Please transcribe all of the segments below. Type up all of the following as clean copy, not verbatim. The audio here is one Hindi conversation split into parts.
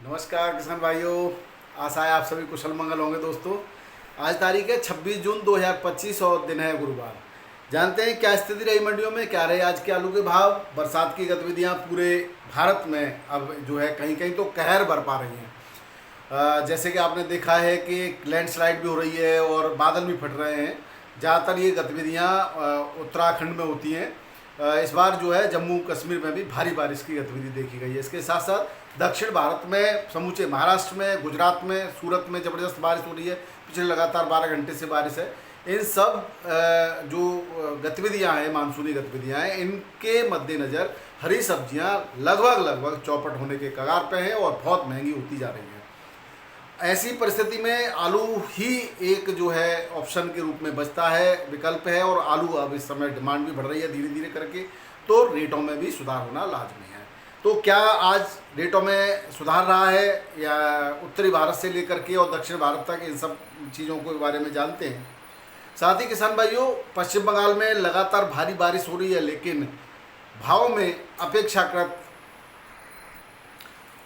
नमस्कार किसान भाइयों, आशा है आप सभी कुशल मंगल होंगे। दोस्तों, आज तारीख है 26 जून 2025 और दिन है गुरुवार। जानते हैं क्या स्थिति रही मंडियों में, क्या रहे आज के आलू के भाव। बरसात की गतिविधियां पूरे भारत में अब जो है कहीं कहीं तो कहर बरपा रही हैं। जैसे कि आपने देखा है कि लैंडस्लाइड भी हो रही है और बादल भी फट रहे हैं। ज़्यादातर ये गतिविधियाँ उत्तराखंड में होती हैं। इस बार जो है जम्मू कश्मीर में भी भारी बारिश की गतिविधि देखी गई है। इसके साथ साथ दक्षिण भारत में, समूचे महाराष्ट्र में, गुजरात में, सूरत में ज़बरदस्त बारिश हो रही है। पिछले लगातार 12 घंटे से बारिश है। इन सब जो गतिविधियां हैं, मानसूनी गतिविधियां हैं, इनके मद्देनज़र हरी सब्जियां लगभग चौपट होने के कगार पे हैं और बहुत महंगी होती जा रही हैं। ऐसी परिस्थिति में आलू ही एक जो है ऑप्शन के रूप में बचता है, विकल्प है। और आलू अब इस समय डिमांड भी बढ़ रही है धीरे धीरे करके, तो रेटों में भी सुधार होना लाजमी है। तो क्या आज रेटों में सुधार रहा है या उत्तरी भारत से लेकर के और दक्षिण भारत तक, इन सब चीज़ों के बारे में जानते हैं। साथ ही किसान भाइयों, पश्चिम बंगाल में लगातार भारी बारिश हो रही है, लेकिन भाव में अपेक्षाकृत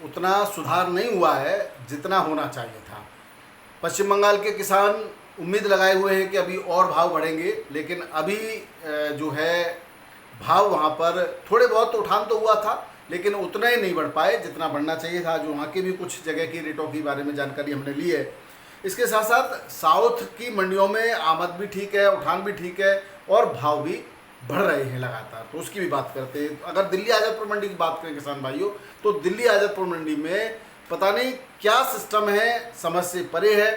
उतना सुधार नहीं हुआ है जितना होना चाहिए था। पश्चिम बंगाल के किसान उम्मीद लगाए हुए हैं कि अभी और भाव बढ़ेंगे, लेकिन अभी जो है भाव वहाँ पर थोड़े बहुत उठान तो हुआ था, लेकिन उतना ही नहीं बढ़ पाए जितना बढ़ना चाहिए था। जो वहाँ के भी कुछ जगह की रेटों के बारे में जानकारी हमने ली है। इसके साथ साथ साउथ की मंडियों में आमद भी ठीक है, उठान भी ठीक है और भाव भी बढ़ रहे हैं लगातार, तो उसकी भी बात करते हैं। अगर दिल्ली आज़ादपुर मंडी की बात करें किसान भाइयों, तो दिल्ली आज़ादपुर मंडी में पता नहीं क्या सिस्टम है, समझ से परे है।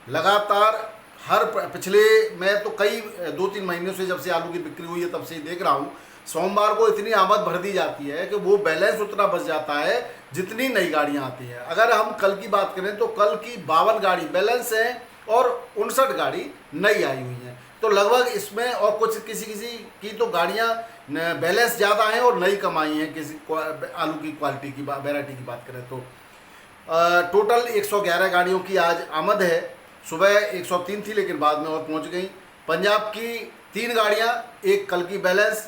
लगातार हर पिछले मैं तो कई 2-3 महीनों से, जब से आलू की बिक्री हुई है तब से ही देख रहा हूँ, सोमवार को इतनी आमद भर दी जाती है कि वो बैलेंस उतना बच जाता है जितनी नई गाड़ियाँ आती हैं। अगर हम कल की बात करें तो कल की 52 गाड़ी बैलेंस हैं और 59 गाड़ी नई आई हुई हैं। तो लगभग इसमें, और कुछ किसी की तो गाड़ियाँ बैलेंस ज़्यादा हैं और नई कमाई हैं। किसी आलू की क्वालिटी की वैरायटी की बात करें तो टोटल 111 गाड़ियों की आज आमद है। सुबह 103 थी, लेकिन बाद में और पहुंच गई। पंजाब की 3 गाड़ियां, एक कल की बैलेंस।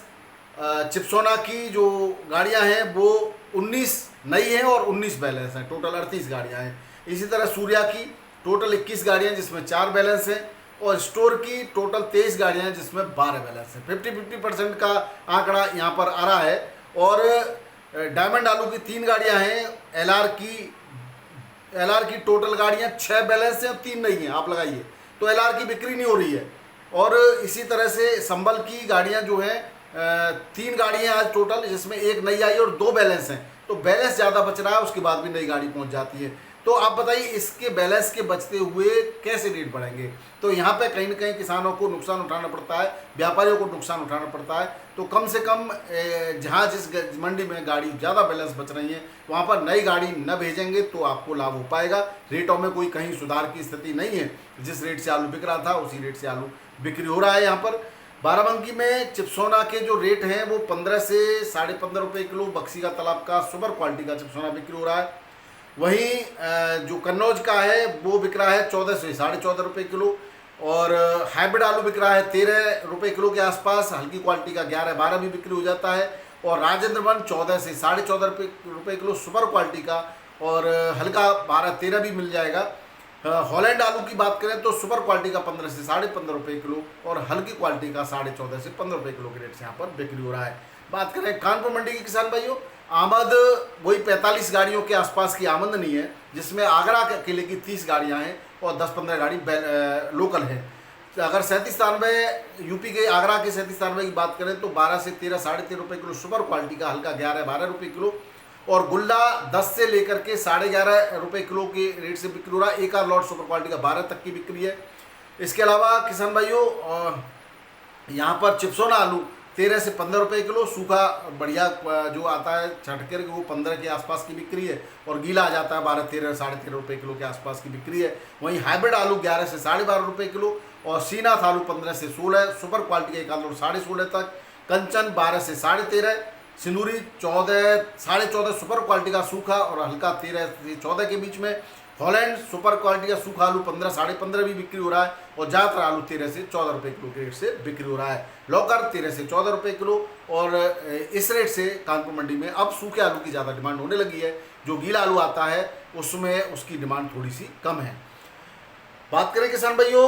चिप्सोना की जो गाड़ियां हैं वो 19 नई हैं और 19 बैलेंस हैं, टोटल 38 गाड़ियां हैं। इसी तरह सूर्या की टोटल 21 गाड़ियां जिसमें 4 बैलेंस हैं, और स्टोर की टोटल 23 गाड़ियां हैं जिसमें 12 बैलेंस हैं। 50-50% का आंकड़ा यहाँ पर आ रहा है। और डायमंड आलू की 3 गाड़ियां हैं। एलआर की टोटल गाड़ियां 6 बैलेंस हैं और 3 नहीं हैं। आप लगाइए तो एलआर की बिक्री नहीं हो रही है। और इसी तरह से संबल की गाड़ियां जो हैं 3 गाड़ियां आज टोटल, जिसमें 1 नई आई और 2 बैलेंस हैं। तो बैलेंस ज़्यादा बच रहा है, उसके बाद भी नई गाड़ी पहुंच जाती है। तो आप बताइए इसके बैलेंस के बचते हुए कैसे रेट बढ़ेंगे। तो यहाँ पे कहीं ना कहीं किसानों को नुकसान उठाना पड़ता है, व्यापारियों को नुकसान उठाना पड़ता है। तो कम से कम जहाँ जिस मंडी में गाड़ी ज़्यादा बैलेंस बच रही है वहाँ पर नई गाड़ी न भेजेंगे तो आपको लाभ हो पाएगा। रेटों में कोई कहीं सुधार की स्थिति नहीं है। जिस रेट से आलू बिक रहा था उसी रेट से आलू बिक्री हो रहा है। यहाँ पर बाराबंकी में चिप्सोना के जो रेट हैं वो 15 से 15.5 रुपये किलो बक्सी का तालाब का सुपर क्वालिटी का चिप्सोना बिक्री हो रहा है। वहीं जो कन्नौज का है वो बिक रहा है 14 से 14.5 रुपये किलो। और हाइब्रिड आलू बिक रहा है 13 रुपये किलो के आसपास। हल्की क्वालिटी का 11-12 भी बिक्री हो जाता है। और राजेंद्र वन 14 से 14.5 रुपये किलो सुपर क्वालिटी का, और हल्का 12-13 भी मिल जाएगा। हॉलैंड आलू की बात करें तो सुपर क्वालिटी का 15 से 15.5 रुपये किलो और हल्की क्वालिटी का 14.5 से 15 रुपये किलो के रेट से यहाँ पर बिक्री हो रहा है। बात करें कानपुर मंडी की किसान भाइयों, आमद वही 45 गाड़ियों के आसपास की आमदनी है, जिसमें आगरा के किले की 30 गाड़ियाँ हैं और 10-15 गाड़ी लोकल है। तो अगर 37-93 यूपी के आगरा के 37-93 की बात करें तो 12 से 13-13.5 रुपये किलो सुपर क्वालिटी का, हल्का 11-12 रुपये किलो। और गुल्ला 10 से लेकर के 11.5 रुपये किलो के रेट से बिक्री हो रहा है। एक आध लॉट सुपर क्वालिटी का 12 तक की बिक्री है। इसके अलावा किसान भाइयों यहाँ पर चिप्सोना आलू 13 से 15 रुपये किलो, सूखा बढ़िया जो आता है छटकर वो 15 के आसपास की बिक्री है। और गीला आ जाता है 12-13 13.5 रुपये किलो के आसपास की बिक्री है। वहीं हाइब्रिड आलू 11 से 12.5 रुपये किलो और सीनाथ आलू 15 से 16, सुपर क्वालिटी का एक आलू 16.5 तक। कंचन 12 से 13.5, सिंदूरी 14 सुपर क्वालिटी का सूखा और हल्का 13 से 14 के बीच में। हॉलैंड सुपर क्वालिटी का सूखा आलू 15-15.5 भी बिक्री हो रहा है। और ज़्यादातर आलू 13 से 14 रुपये किलो के रेट से बिक्री हो रहा है। लौकर 13 से 14 रुपये किलो। और इस रेट से कानपुर मंडी में अब सूखे आलू की ज़्यादा डिमांड होने लगी है। जो गीला आलू आता है उसमें उसकी डिमांड थोड़ी सी कम है। बात करें किसान भाइयों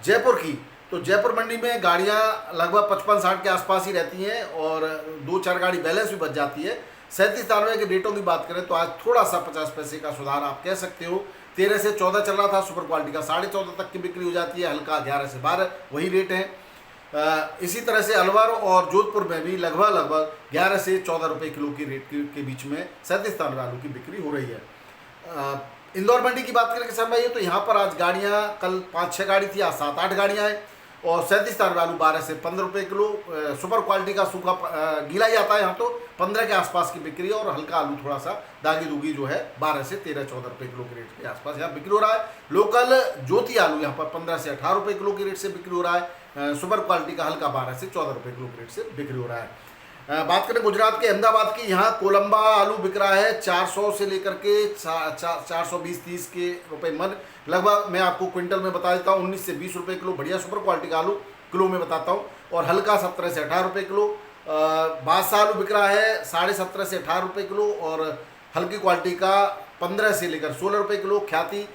जयपुर की, तो जयपुर मंडी में गाड़ियां लगभग 55-60 के आसपास ही रहती हैं और 2-4 गाड़ी बैलेंस भी बच जाती है। 37-93 के रेटों की बात करें तो आज थोड़ा सा 50 पैसे का सुधार आप कह सकते हो। 13 से 14 चल रहा था, सुपर क्वालिटी का 14.5 तक की बिक्री हो जाती है, हल्का 11 से 12 वही रेट है। इसी तरह से अलवर और जोधपुर में भी लगभग 11 से 14 रुपये किलो की रेट के बीच में 37-93 आलू की बिक्री हो रही है। इंदौर मंडी की बात करें किसान भाई तो यहाँ पर आज गाड़ियाँ कल 5-6 गाड़ी थी, आज 7-8 गाड़ियाँ हैं और 37-93 आलू 12 से 15 रुपये किलो। सुपर क्वालिटी का सूखा गीला ही आता है यहाँ तो 15 के आसपास की बिक्री है और हल्का आलू थोड़ा सा दागी दूगी जो है 12 से 13-14 रुपये किलो के रेट के आसपास यहाँ बिक्री हो रहा है। लोकल ज्योति आलू यहाँ पर 15 से 18 रुपये किलो के रेट से बिक्री हो रहा है। सुपर क्वालिटी का हल्का 12 से 14 रुपये किलो के रेट से बिक्री हो रहा है। बात करें गुजरात के अहमदाबाद की, यहाँ कोलंबा आलू बिक रहा है 400 से लेकर के 420-30 के रुपए मन। लगभग मैं आपको क्विंटल में बता देता हूँ 19 से 20 रुपये किलो बढ़िया सुपर क्वालिटी का आलू किलो में बताता हूँ, और हल्का 17 से 18 रुपये किलो। बादशाह आलू बिक रहा है 17.5 से 18 रुपये किलो और हल्की क्वालिटी का 15 से लेकर 16 रुपये किलो। ख्याति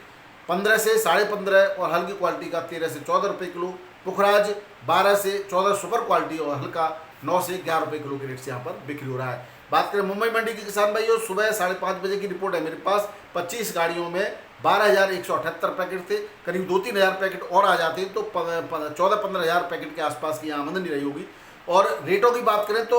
15 से 15.5 और हल्की क्वालिटी का 13 से 14 रुपये किलो। पुखराज 12 से 14 सुपर क्वालिटी और हल्का 9 से 11 रुपये किलो के रेट से यहाँ पर बिक्री हो रहा है। बात करें मुंबई मंडी की किसान भाइयों, सुबह 5:30 बजे की रिपोर्ट है मेरे पास, 25 गाड़ियों में 12,178 पैकेट थे। करीब 2-3 हज़ार पैकेट और आ जाते तो 14-15 हज़ार पैकेट के आसपास की आमदनी रही होगी। और रेटों की बात करें तो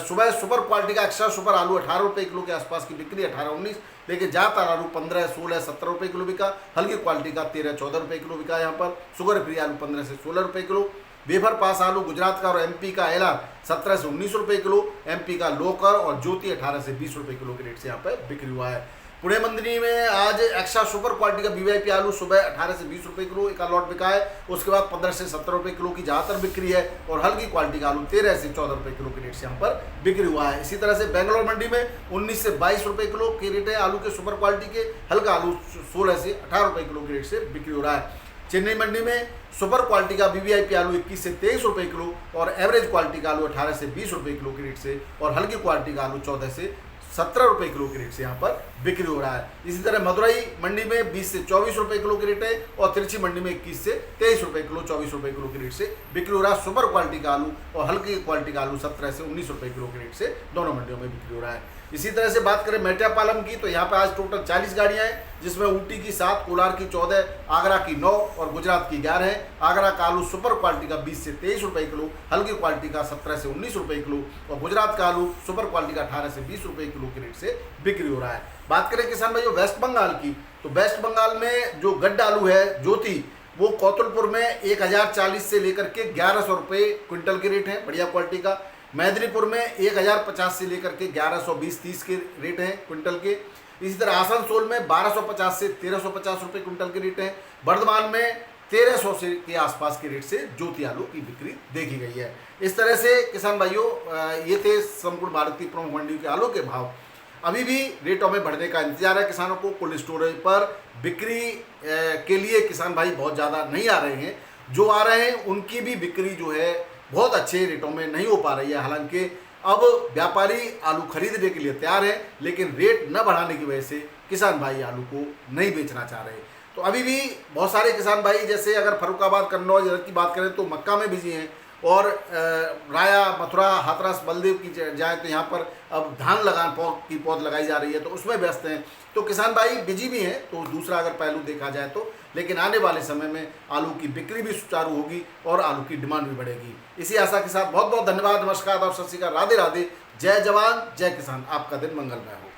सुबह सुपर क्वालिटी का एक्स्ट्रा सुपर आलू 18 रुपये किलो के आसपास की बिक्री, 18-19, लेकिन ज़्यादातर आलू 15, 16, 17 रुपये किलो बिका। हल्की क्वालिटी का 13-14 रुपये किलो बिका यहाँ पर। शुगर फ्री आलू 15 से 16 रुपये किलो। वेफर पास आलू गुजरात का और एमपी का एलआर 17 से 19 रुपये किलो। एमपी का लोकर और ज्योति 18 से 20 रुपये किलो के रेट से यहाँ पर बिक्री हुआ है। पुणे मंडी में आज एक्स्ट्रा सुपर क्वालिटी का वीवीआईपी आलू सुबह 18 से 20 रुपये किलो एक लॉट बिका है। उसके बाद 15 से 17 रुपये किलो की ज़्यादातर बिक्री है और हल्की क्वालिटी का आलू 13 से 14 रुपये किलो के रेट से यहाँ पर बिक्री हुआ है। इसी तरह से बेंगलोर मंडी में 19 से 22 रुपये किलो के रेट है आलू के सुपर क्वालिटी के। हल्का आलू 16 से 18 रुपये किलो के रेट से बिक्री हो रहा है। चेन्नई मंडी में सुपर क्वालिटी का वीवीआईपी आलू 21 से 23 रुपये किलो और एवरेज क्वालिटी का आलू 18 से 20 रुपये किलो के रेट से और हल्की क्वालिटी का आलू 14 से 17 रुपये किलो के रेट से यहाँ पर बिक्री हो रहा है। इसी तरह मदुरई मंडी में 20 से 24 रुपये किलो के रेट है और तिरछी मंडी में 21 से 23 रुपये किलो, 24 रुपये किलो के रेट से बिक्री हो रहा है। सुपर क्वालिटी का आलू और हल्की क्वालिटी का आलू 17 से 19 रुपये किलो के रेट से दोनों मंडियों में बिक्री हो रहा है। इसी तरह से बात करें मेट्यापालम की तो यहाँ पे आज टोटल 40 गाड़ियाँ हैं, जिसमें ऊटी की 7, कोलार की 14, आगरा की 9 और गुजरात की 11 है। आगरा का आलू सुपर क्वालिटी का 20 से 23 रुपये किलो, हल्की क्वालिटी का 17 से 19 रुपये किलो और गुजरात का आलू सुपर क्वालिटी का 18 से 20 रुपये किलो के रेट से बिक्री हो रहा है। बात करें किसान भाइयों वेस्ट बंगाल की, तो वेस्ट बंगाल में जो गड्ढा आलू है ज्योति, वो कौतलपुर में 1040 से लेकर के 1100 रुपये क्विंटल के रेट है बढ़िया क्वालिटी का। मैदिनीपुर में 1050 से लेकर के 1120-30 के रेट हैं क्विंटल के। इसी तरह आसनसोल में 1250 से 1350 रुपये क्विंटल के रेट हैं। वर्धमान में 1300 से के आसपास के रेट से ज्योति आलू की बिक्री देखी गई है। इस तरह से किसान भाइयों ये थे संपूर्ण भारत की प्रमुख मंडियों के आलू के भाव। अभी भी रेटों में बढ़ने का इंतजार है किसानों को। कोल्ड स्टोरेज पर बिक्री के लिए किसान भाई बहुत ज़्यादा नहीं आ रहे हैं, जो आ रहे हैं उनकी भी बिक्री जो है बहुत अच्छे रेटों में नहीं हो पा रही है। हालांकि अब व्यापारी आलू खरीदने के लिए तैयार है, लेकिन रेट न बढ़ाने की वजह से किसान भाई आलू को नहीं बेचना चाह रहे। तो अभी भी बहुत सारे किसान भाई, जैसे अगर फर्रुखाबाद, कन्नौज की बात करें तो मक्का में बिजी हैं, और राया, मथुरा, हाथरस, बलदेव की जाए तो यहाँ पर अब धान की पौध लगाई जा रही है तो उसमें व्यस्त हैं। तो किसान भाई बिजी भी हैं, तो दूसरा अगर पहलू देखा जाए तो, लेकिन आने वाले समय में आलू की बिक्री भी सुचारू होगी और आलू की डिमांड भी बढ़ेगी। इसी आशा के साथ बहुत बहुत धन्यवाद, नमस्कार और सत श्री अकाल, राधे राधे, जय जवान जय किसान, आपका दिन मंगलमय हो।